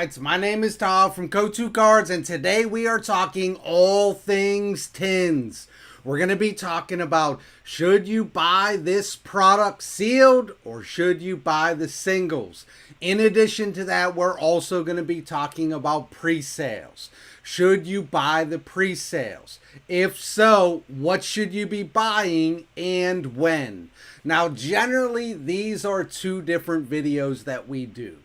Alright, my name is Todd from Go2 Cards, and today we are talking all things tins. We're going to be talking about, should you buy this product sealed or should you buy the singles? In addition to that, we're also going to be talking about pre-sales. Should you buy the pre-sales? If so, what should you be buying and when? Now, generally, these are two different videos that we do.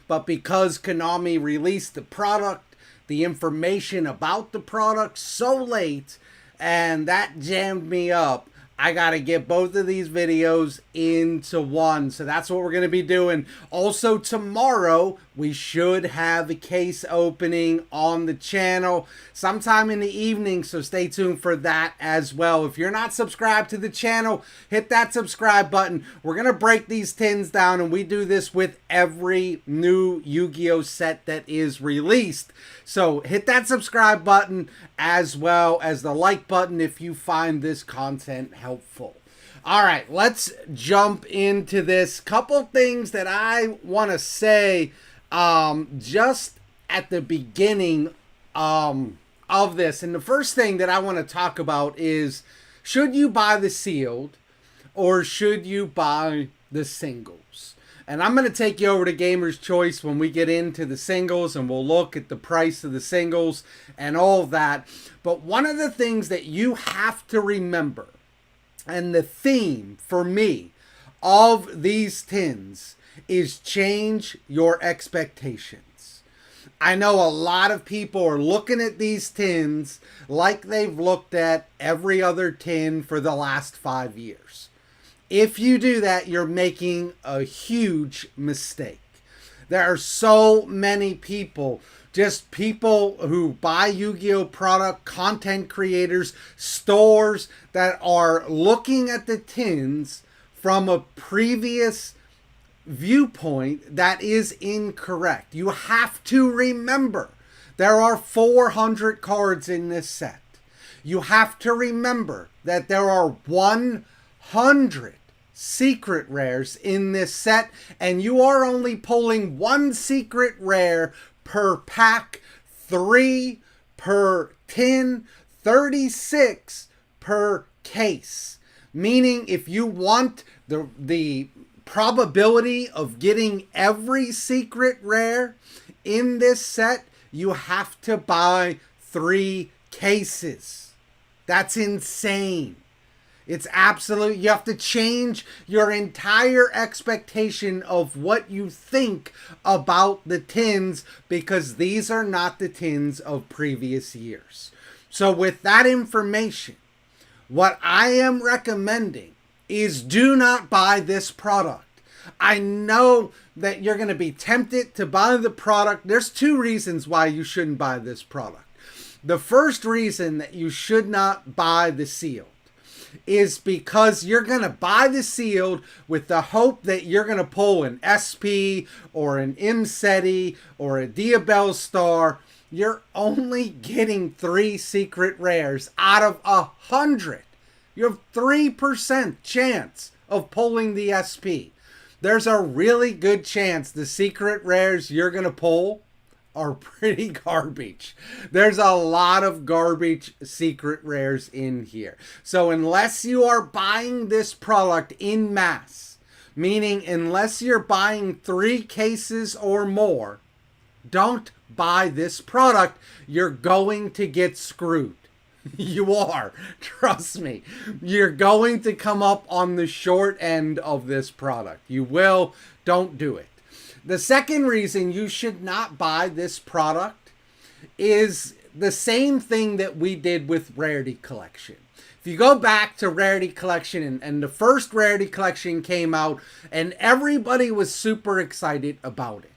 But because Konami released the product, the information about the product so late, and that jammed me up, I gotta get both of these videos into one. So that's what we're gonna be doing. Also tomorrow, we should have a case opening on the channel sometime in the evening, so stay tuned for that as well. If you're not subscribed to the channel, hit that subscribe button. We're gonna break these tins down, and we do this with every new Yu-Gi-Oh set that is released. So hit that subscribe button as well as the like button if you find this content helpful. All right, let's jump into this. Couple things that I want to say just at the beginning of this. And the first thing that I want to talk about is, should you buy the sealed or should you buy the singles? And I'm going to take you over to Gamer's Choice when we get into the singles, and we'll look at the price of the singles and all of that. But one of the things that you have to remember, and the theme for me of these tins, is change your expectations. I know a lot of people are looking at these tins like they've looked at every other tin for the last 5 years. If you do that, you're making a huge mistake. There are so many people, just people who buy Yu-Gi-Oh product, content creators, stores that are looking at the tins from a previous viewpoint that is incorrect. You have to remember there are 400 cards in this set. You have to remember that there are 100 secret rares in this set, and you are only pulling one secret rare per pack, 3 per tin, 36 per case. Meaning if you want the probability of getting every secret rare in this set, you have to buy 3 cases. That's insane. It's absolute. You have to change your entire expectation of what you think about the tins, because these are not the tins of previous years. So with that information, what I am recommending is do not buy this product. I know that you're going to be tempted to buy the product. There's 2 reasons why you shouldn't buy this product. The first reason that you should not buy the sealed is because you're going to buy the sealed with the hope that you're going to pull an SP or an Imseti or a Diabell Star. You're only getting 3 secret rares out of 100. You have 3% chance of pulling the SP. There's a really good chance the secret rares you're going to pull are pretty garbage. There's a lot of garbage secret rares in here. So unless you are buying this product in mass, meaning unless you're buying 3 cases or more, don't buy this product. You're going to get screwed. You are. Trust me. You're going to come up on the short end of this product. You will. Don't do it. The second reason you should not buy this product is the same thing that we did with Rarity Collection. If you go back to Rarity Collection, and the first Rarity Collection came out, and everybody was super excited about it.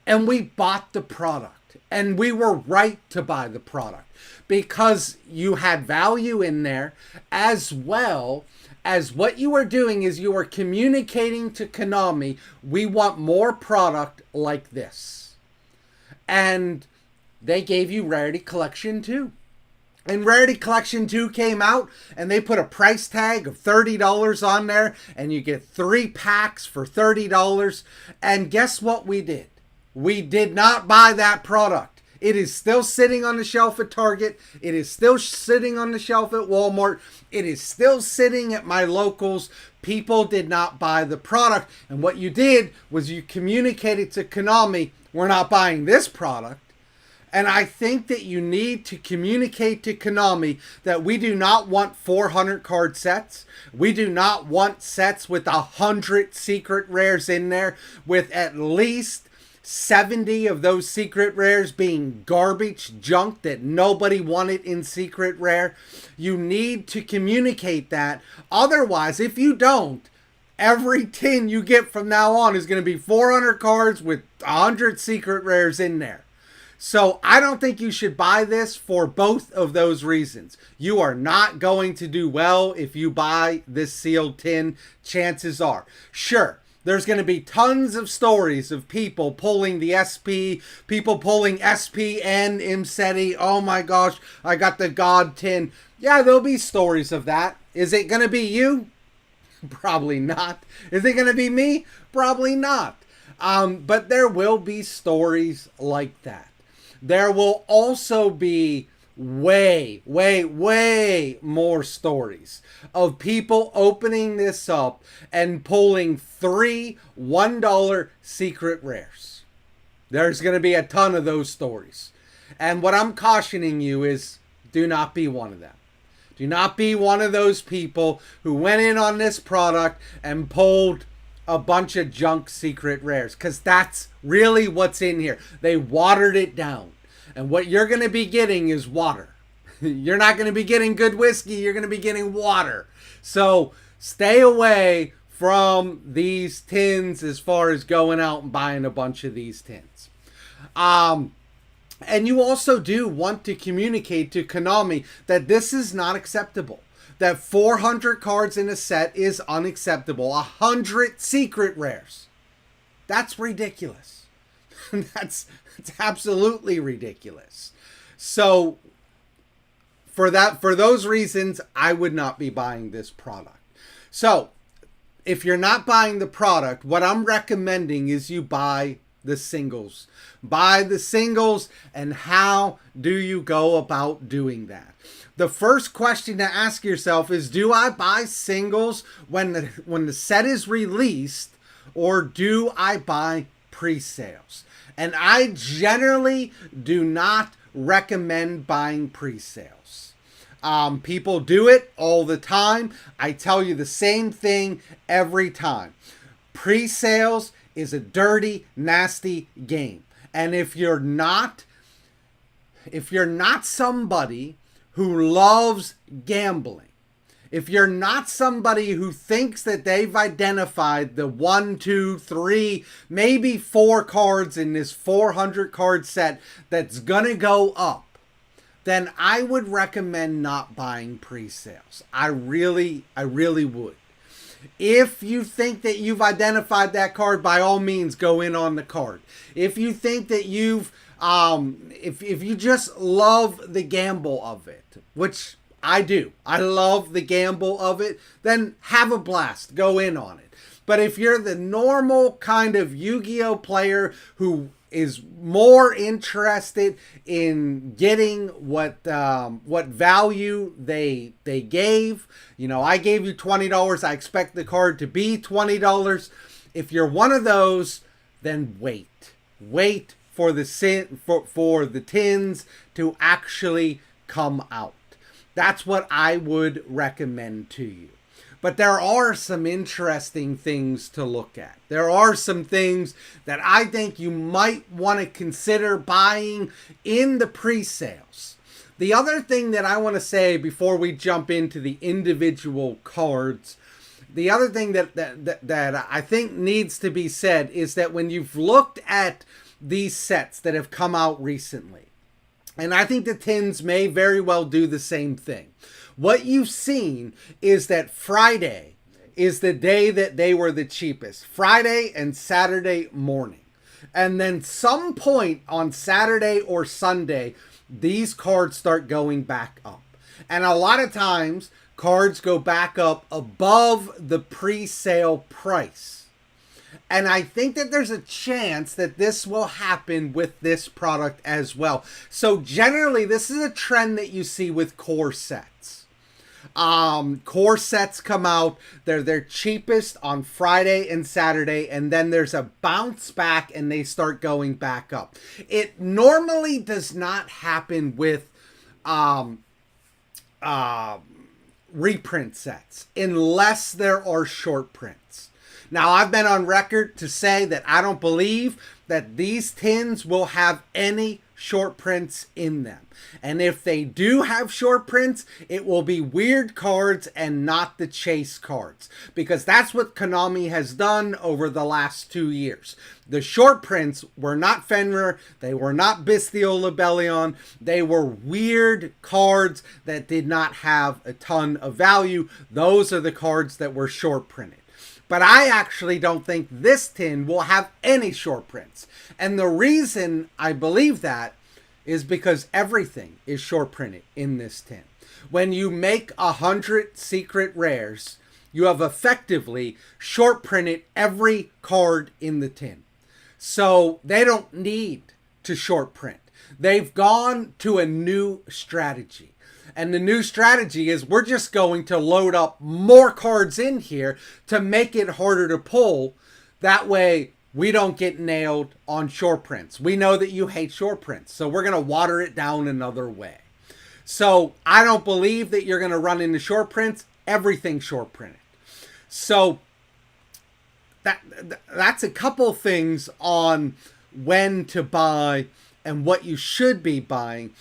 And we bought the product, and we were right to buy the product because you had value in there, as well as what you are doing is you are communicating to Konami, we want more product like this. And they gave you Rarity Collection 2. And Rarity Collection 2 came out, and they put a price tag of $30 on there, and you get 3 packs for $30. And guess what we did? We did not buy that product. It is still sitting on the shelf at Target. It is still sitting on the shelf at Walmart. It is still sitting at my locals. People did not buy the product. And what you did was you communicated to Konami, we're not buying this product. And I think that you need to communicate to Konami that we do not want 400 card sets. We do not want sets with 100 secret rares in there, with at least 70 of those secret rares being garbage junk that nobody wanted in secret rare. You need to communicate that. Otherwise, if you don't, every tin you get from now on is going to be 400 cards with 100 secret rares in there. So I don't think you should buy this for both of those reasons. You are not going to do well if you buy this sealed tin, chances are. Sure, there's going to be tons of stories of people pulling the SP, people pulling SP and Imseti. Oh my gosh, I got the God tin. Yeah, there'll be stories of that. Is it going to be you? Probably not. Is it going to be me? Probably not. But there will be stories like that. There will also be way more stories of people opening this up and pulling 3 $1 secret rares. There's going to be a ton of those stories. And what I'm cautioning you is, do not be one of them. Do not be one of those people who went in on this product and pulled a bunch of junk secret rares, because that's really what's in here. They watered it down, and what you're going to be getting is water. You're not going to be getting good whiskey, you're going to be getting water. So stay away from these tins as far as going out and buying a bunch of these tins. And you also do want to communicate to Konami that this is not acceptable. That 400 cards in a set is unacceptable. 100 secret rares. That's ridiculous. That's absolutely ridiculous. So for those reasons, I would not be buying this product. So if you're not buying the product, what I'm recommending is you buy the singles. Buy the singles. And how do you go about doing that? The first question to ask yourself is, do I buy singles when the set is released, or do I buy pre-sales? And I generally do not recommend buying pre-sales. People do it all the time. I tell you the same thing every time. Pre-sales is a dirty, nasty game. And if you're not somebody who loves gambling, if you're not somebody who thinks that they've identified the 1, 2, 3, maybe 4 cards in this 400 card set that's gonna go up, then I would recommend not buying pre-sales. I really would. If you think that you've identified that card, by all means, go in on the card. If you think that you've, if you just love the gamble of it, which I do, I love the gamble of it, then have a blast, go in on it. But if you're the normal kind of Yu-Gi-Oh player who is more interested in getting what value they gave, you know, I gave you $20, I expect the card to be $20. If you're one of those, then wait for the tins to actually come out. That's what I would recommend to you. But there are some interesting things to look at. There are some things that I think you might want to consider buying in the pre-sales. The other thing that I want to say before we jump into the individual cards, the other thing that I think needs to be said is that when you've looked at these sets that have come out recently, and I think the tins may very well do the same thing, what you've seen is that Friday is the day that they were the cheapest. Friday and Saturday morning. And then some point on Saturday or Sunday, these cards start going back up. And a lot of times, cards go back up above the pre-sale price. And I think that there's a chance that this will happen with this product as well. So generally, this is a trend that you see with core sets. Core sets come out, they're cheapest on Friday and Saturday, and then there's a bounce back and they start going back up. It normally does not happen with reprint sets unless there are short prints. Now, I've been on record to say that I don't believe that these tins will have any short prints in them. And if they do have short prints, it will be weird cards and not the chase cards. Because that's what Konami has done over the last 2 years. The short prints were not Fenrir, they were not Bestial Rebellion, they were weird cards that did not have a ton of value. Those are the cards that were short printed. But I actually don't think this tin will have any short prints. And the reason I believe that is because everything is short printed in this tin. When you make 100 secret rares, you have effectively short printed every card in the tin. So they don't need to short print. They've gone to a new strategy. And the new strategy is we're just going to load up more cards in here to make it harder to pull. That way we don't get nailed on short prints. We know that you hate short prints, so we're going to water it down another way. So I don't believe that you're going to run into short prints. Everything's short printed. So that's a couple things on when to buy and what you should be buying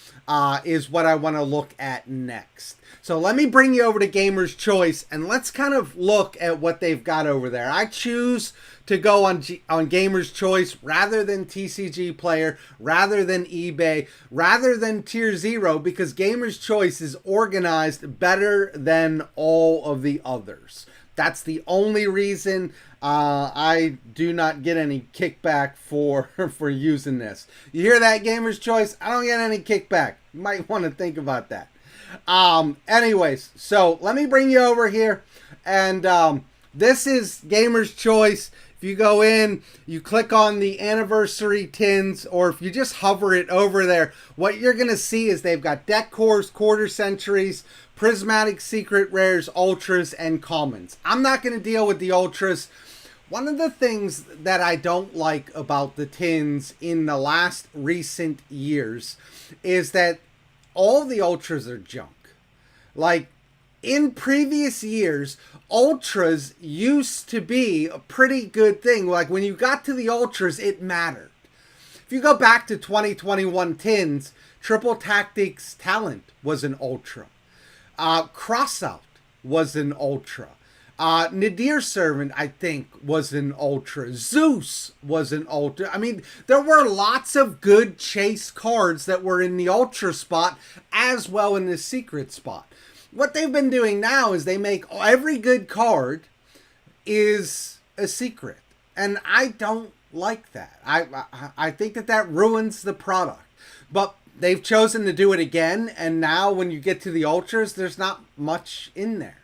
is what I want to look at next. So let me bring you over to Gamer's Choice and let's kind of look at what they've got over there. I choose to go on Gamer's Choice rather than TCG Player, rather than eBay, rather than Tier 0 because Gamer's Choice is organized better than all of the others. That's the only reason I do not get any kickback for using this. You hear that, Gamer's Choice? I don't get any kickback. You might want to think about that. Anyways, so let me bring you over here. And this is Gamer's Choice. If you go in, you click on the anniversary tins, or if you just hover it over there, what you're going to see is they've got deck cores, quarter centuries, prismatic secret rares, ultras, and commons. I'm not going to deal with the ultras. One of the things that I don't like about the tins in the last recent years is that all the ultras are junk. Like, in previous years, ultras used to be a pretty good thing. Like, when you got to the ultras, it mattered. If you go back to 2021 tins, Triple Tactics Talent was an ultra. Crossout was an ultra. Nadir Servant, I think, was an ultra. Zeus was an ultra. I mean, there were lots of good chase cards that were in the ultra spot as well in the secret spot. What they've been doing now is they make every good card is a secret. And I don't like that. I think that ruins the product. But they've chosen to do it again, and now when you get to the ultras, there's not much in there.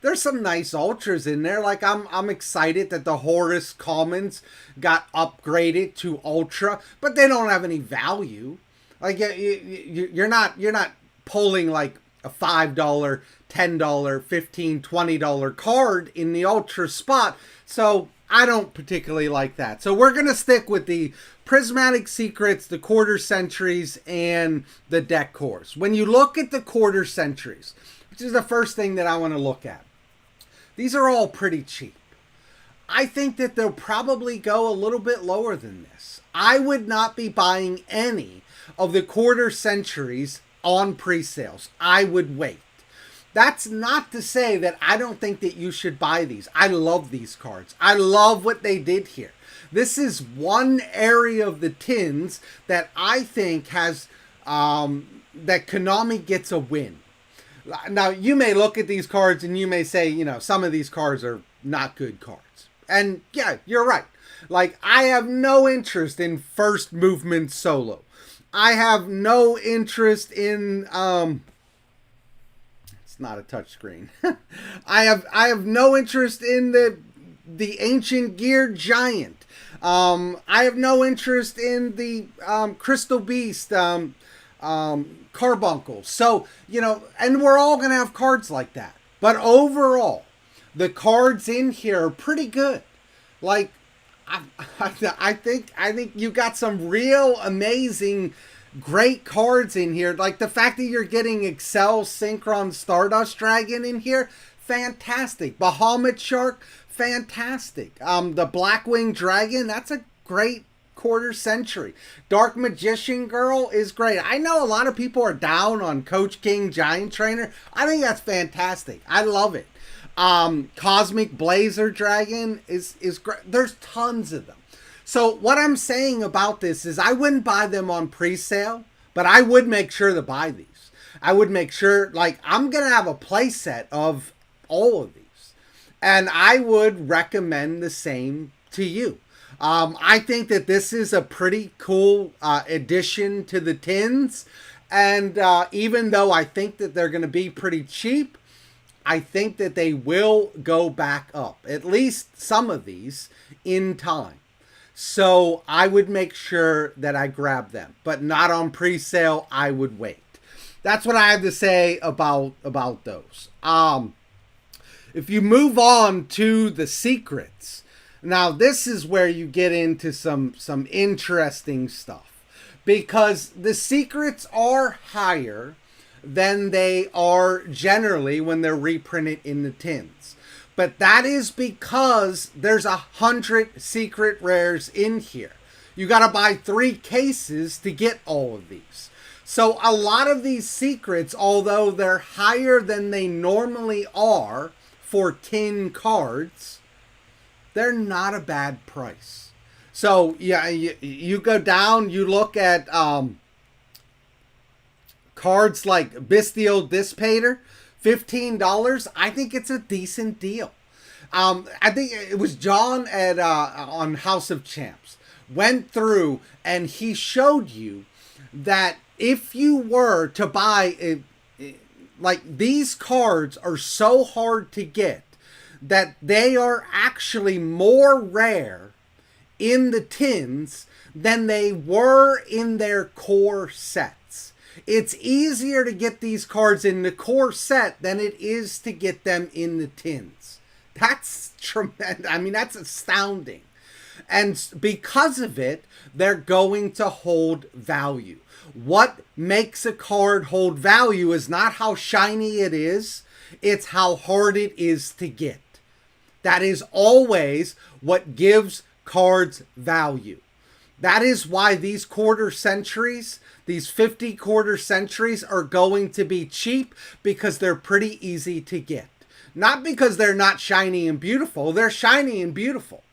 There's some nice ultras in there. Like I'm excited that the Horus Commons got upgraded to ultra, but they don't have any value. Like you're not pulling like a $5, $10, $15, $20 card in the ultra spot. So I don't particularly like that. So we're going to stick with the prismatic secrets, the quarter centuries, and the deck cores. When you look at the quarter centuries, which is the first thing that I want to look at, these are all pretty cheap. I think that they'll probably go a little bit lower than this. I would not be buying any of the quarter centuries on pre-sales. I would wait. That's not to say that I don't think that you should buy these. I love these cards. I love what they did here. This is one area of the tins that I think has, that Konami gets a win. Now, you may look at these cards and you may say, you know, some of these cards are not good cards. And yeah, you're right. Like, I have no interest in first movement solo. I have no interest in, it's not a touchscreen. I have no interest in the the Ancient Gear Giant. I have no interest in the Crystal Beast Carbuncle. So, and we're all going to have cards like that. But overall, the cards in here are pretty good. Like, I think you got some real amazing, great cards in here. Like the fact that you're getting Excel Synchron Stardust Dragon in here, fantastic. Bahamut Shark, fantastic. The Blackwing Dragon, that's a great quarter century. Dark Magician Girl is great. I know a lot of people are down on Coach King Giant Trainer. I think that's fantastic. I love it. Cosmic Blazer Dragon is great. There's tons of them. So what I'm saying about this is I wouldn't buy them on pre-sale, but I would make sure to buy these. I would make sure, like, I'm going to have a play set of all of these. And I would recommend the same to you. I think that this is a pretty cool addition to the tins. And even though I think that they're going to be pretty cheap, I think that they will go back up, at least some of these, in time. So I would make sure that I grab them, but not on pre-sale. I would wait. That's what I have to say about those. If you move on to the secrets, now this is where you get into some interesting stuff, because the secrets are higher than they are generally when they're reprinted in the tins. But that is because there's 100 secret rares in here. You got to buy 3 cases to get all of these. So a lot of these secrets, although they're higher than they normally are for tin cards, they're not a bad price. So yeah, you go down, you look at cards like Bestial Dissipator, $15. I think it's a decent deal. I think it was John at on House of Champs went through and he showed you that if you were to buy like these cards are so hard to get that they are actually more rare in the tins than they were in their core sets. It's easier to get these cards in the core set than it is to get them in the tins. That's tremendous. I mean, that's astounding. And because of it, they're going to hold value. What makes a card hold value is not how shiny it is, it's how hard it is to get. That is always what gives cards value. That is why these quarter centuries, these 50 quarter centuries are going to be cheap, because they're pretty easy to get. Not because they're not shiny and beautiful. They're shiny and beautiful.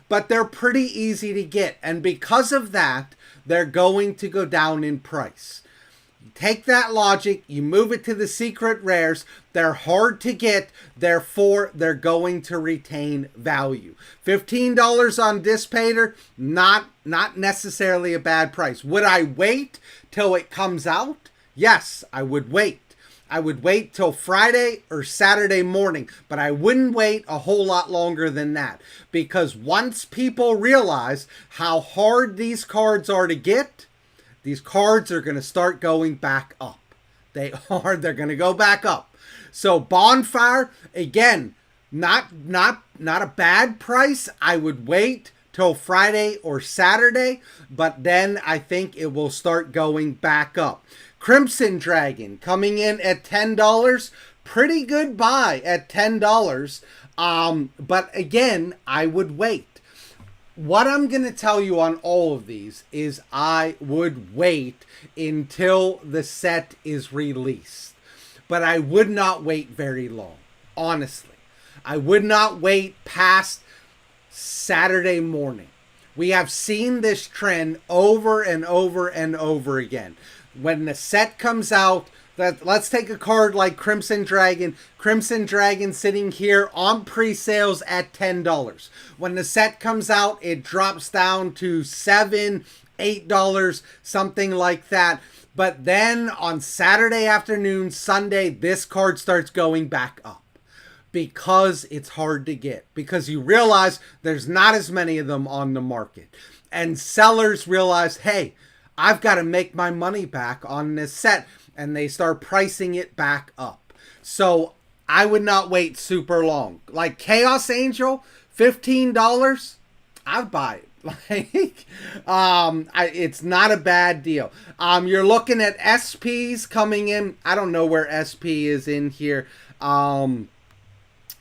But they're pretty easy to get. And because of that, they're going to go down in price. Take that logic, you move it to the secret rares. They're hard to get, therefore they're going to retain value. $15 on Dissipator, not necessarily a bad price. Would I wait till it comes out? Yes, I would wait. I would wait till Friday or Saturday morning, but I wouldn't wait a whole lot longer than that, because once people realize how hard these cards are to get, these cards are going to start going back up. They're going to go back up. So Bonfire, again, not a bad price. I would wait till Friday or Saturday, but then I think it will start going back up. Crimson Dragon coming in at $10. Pretty good buy at $10. But again, I would wait. What I'm going to tell you on all of these is I would wait until the set is released. But I would not wait very long, honestly. I would not wait past Saturday morning. We have seen this trend over and over and over again. When the set comes out, let's take a card like Crimson Dragon. Crimson Dragon sitting here on pre-sales at $10. When the set comes out, it drops down to $7, $8, something like that. But then on Saturday afternoon, Sunday, this card starts going back up. because it's hard to get, because you realize there's not as many of them on the market. And sellers realize, hey, I've got to make my money back on this set, and they start pricing it back up. So I would not wait super long. Like Chaos Angel, $15, I'd buy it. Like, it's not a bad deal. You're looking at SPs coming in. I don't know where SP is in here.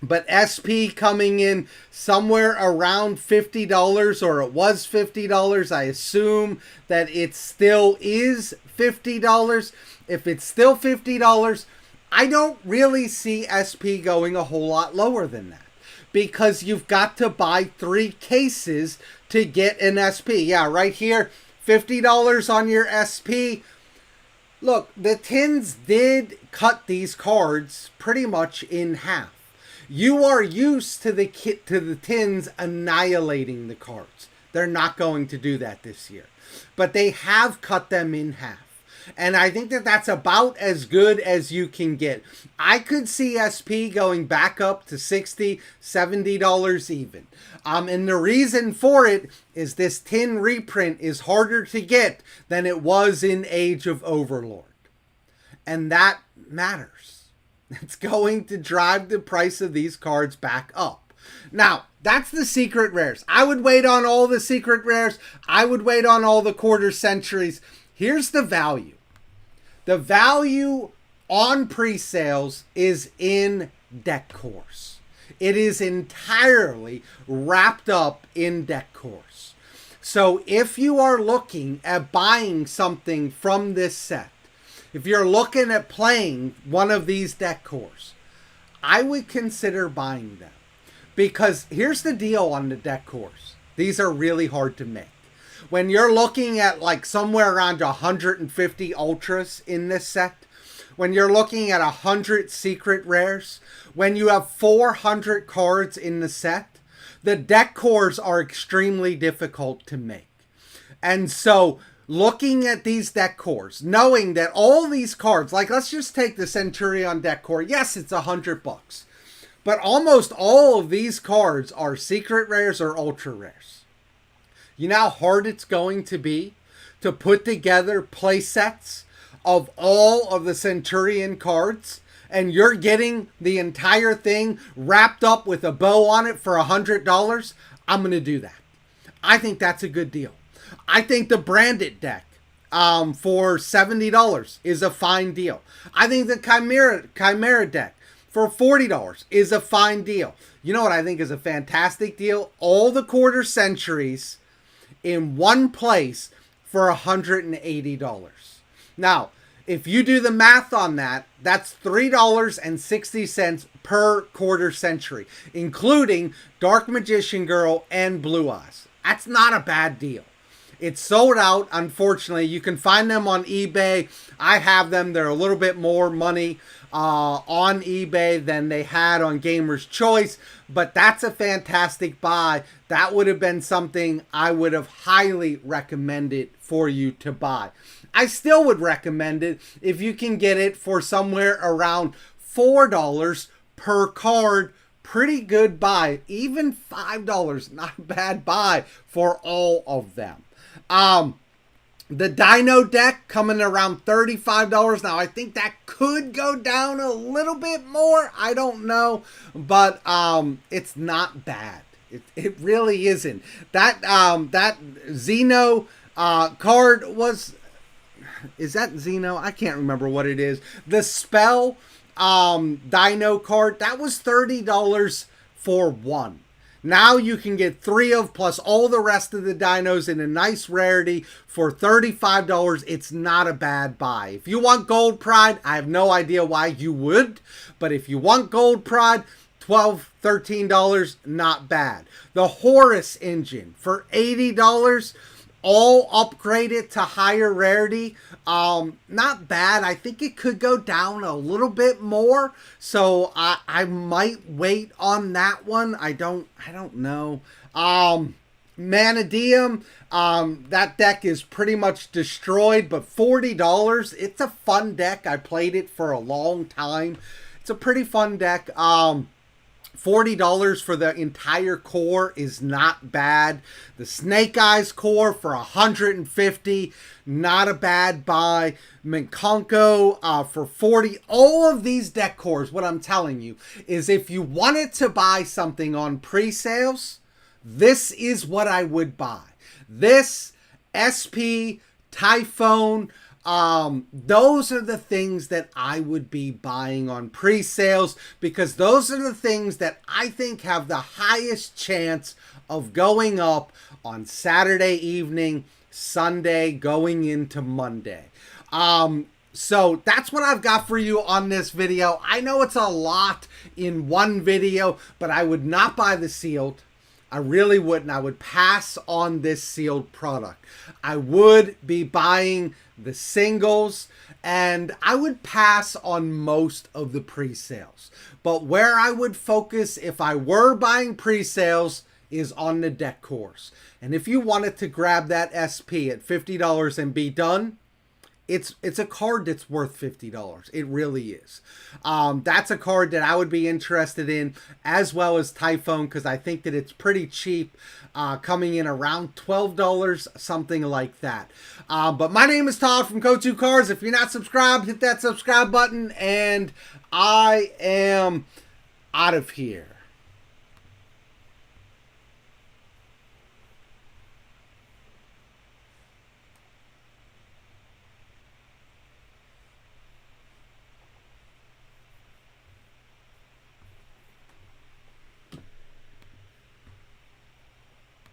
But SP coming in somewhere around $50, or it was $50. I assume that it still is $50. If it's still $50, I don't really see SP going a whole lot lower than that, because you've got to buy 3 cases to get an SP. Yeah, right here, $50 on your SP. Look, the tins did cut these cards pretty much in half. You are used to the tins annihilating the cards. They're not going to do that this year, but they have cut them in half. And I think that that's about as good as you can get. I could see SP going back up to $60, $70 even. And the reason for it is this tin reprint is harder to get than it was in Age of Overlord. And that matters. It's going to drive the price of these cards back up. Now, that's the secret rares. I would wait on all the secret rares. I would wait on all the quarter centuries. Here's the value. The value on pre-sales is in deck cores. It is entirely wrapped up in deck cores. So if you are looking at buying something from this set, if you're looking at playing one of these deck cores, I would consider buying them. Because here's the deal on the deck cores. These are really hard to make. When you're looking at like somewhere around 150 ultras in this set, when you're looking at 100 secret rares, when you have 400 cards in the set, the deck cores are extremely difficult to make. And so looking at these deck cores, knowing that all these cards, like let's just take the Centurion deck core. Yes, it's $100, but almost all of these cards are secret rares or ultra rares. You know how hard it's going to be to put together play sets of all of the Centurion cards, and you're getting the entire thing wrapped up with a bow on it for $100? I'm going to do that. I think that's a good deal. I think the branded deck for $70 is a fine deal. I think the Chimera deck for $40 is a fine deal. You know what I think is a fantastic deal? All the quarter centuries in one place for $180. Now, if you do the math on that, that's $3.60 per quarter century, including Dark Magician Girl and Blue Eyes. That's not a bad deal. It's sold out, unfortunately. You can find them on eBay. I have them. They're a little bit more money on eBay than they had on Gamer's Choice, but that's a fantastic buy. That would have been something I would have highly recommended for you to buy. I still would recommend it if you can get it for somewhere around $4 per card. Pretty good buy. Even $5, not a bad buy for all of them. The Dino deck coming around $35. Now, I think that could go down a little bit more. I don't know, but it's not bad. It really isn't. That Xeno card was... Is that Xeno? I can't remember what it is. The Spell Dino card, that was $30 for one. Now you can get 3 of plus all the rest of the dinos in a nice rarity for $35. It's not a bad buy. If you want Gold Pride, I have no idea why you would. But if you want Gold Pride, $12, $13, not bad. The Horus engine for $80. All upgraded to higher rarity. Not bad. I think it could go down a little bit more. So I might wait on that one. I don't know. Manadeum, that deck is pretty much destroyed, but $40. It's a fun deck. I played it for a long time. It's a pretty fun deck. $40 for the entire core is not bad. The Snake Eyes core for $150, not a bad buy. Minkonko for $40. All of these deck cores, what I'm telling you is if you wanted to buy something on pre-sales, this is what I would buy. This, SP, TY-PHON, those are the things that I would be buying on pre-sales, because those are the things that I think have the highest chance of going up on Saturday evening, Sunday, going into Monday. So that's what I've got for you on this video. I know it's a lot in one video, but I would not buy the sealed. I really wouldn't. I would pass on this sealed product. I would be buying the singles, and I would pass on most of the pre-sales. But where I would focus if I were buying pre-sales is on the deck cores. And if you wanted to grab that SP at $50 and be done, it's a card that's worth $50. It really is. That's a card that I would be interested in, as well as TY-PHON, because I think that it's pretty cheap, coming in around $12, something like that. But my name is Todd from Go2 Cards. If you're not subscribed, hit that subscribe button, and I am out of here.